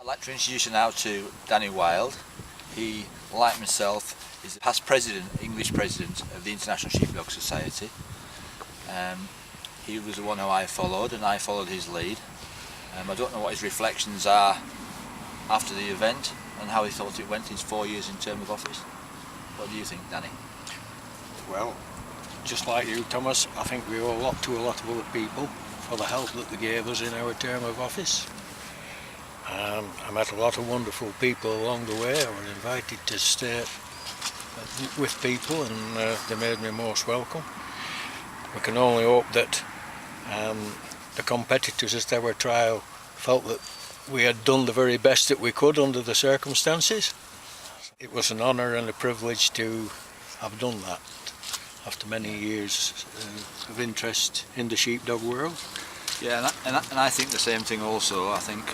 like to introduce you now to Danny Wilde. He, like myself, is the past president, English president of the International Sheepdog Society. He was the one who I followed, and I followed his lead. I don't know what his reflections are after the event and how he thought it went in his 4 years in term of office. What do you think, Danny? Well, just like you, Thomas, I think we owe a lot to a lot of other people for the help that they gave us in our term of office. I met a lot of wonderful people along the way. I was invited to stay with people, and they made me most welcome. We can only hope that the competitors at our trial felt that we had done the very best that we could under the circumstances. It was an honour and a privilege to have done that after many years of interest in the sheepdog world. Yeah, and I think the same thing also. I think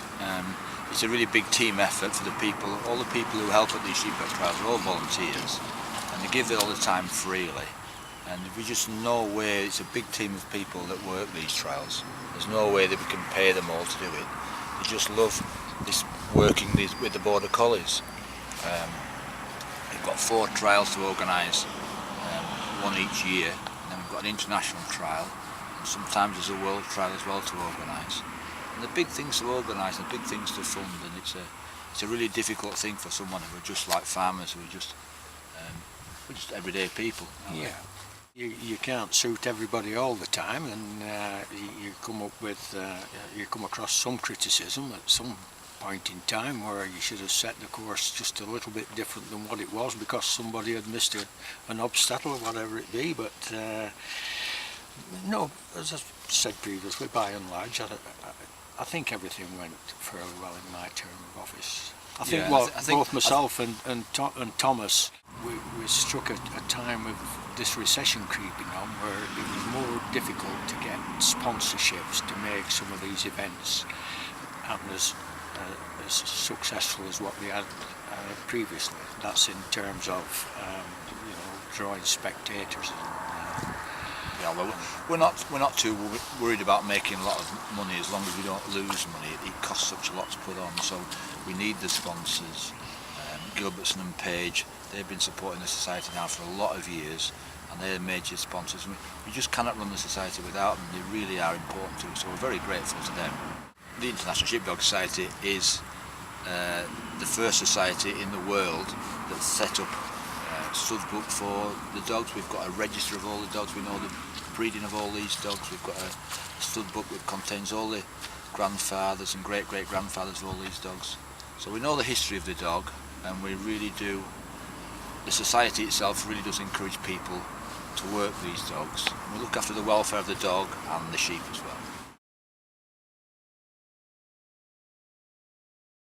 it's a really big team effort for the people. All the people who help at these sheepdog trials are all volunteers, and they give it all the time freely. And we just no way, it's a big team of people that work these trials. There's no way that we can pay them all to do it. They just love this working with the Border Collies. We've got 4 trials to organise, one each year, and then we've got an international trial, and sometimes there's a world trial as well to organise. And the big things to organise and the big things to fund, and it's a really difficult thing for someone who are just like farmers, who are just we're just everyday people. Yeah. You can't suit everybody all the time, and you come across some criticism at some point in time where you should have set the course just a little bit different than what it was because somebody had missed an obstacle or whatever it be. But no, as I said previously, by and large, I think everything went fairly well in my term of office. I think both myself and Thomas, we struck a time with this recession creeping on where it was more difficult to get sponsorships to make some of these events happen as successful as what we had previously. That's in terms of drawing spectators. Yeah, well, we're not too worried about making a lot of money as long as we don't lose money. It costs such a lot to put on, so we need the sponsors. Gilbertson and Page, they've been supporting the society now for a lot of years, and they're major sponsors. We just cannot run the society without them. They really are important to us, so we're very grateful to them. The International Sheepdog Society is the first society in the world that's set up a stud book for the dogs. We've got a register of all the dogs. We know the breeding of all these dogs. We've got a stud book that contains all the grandfathers and great-great-grandfathers of all these dogs. So we know the history of the dog, and we really do. The society itself really does encourage people to work these dogs. We look after the welfare of the dog and the sheep as well.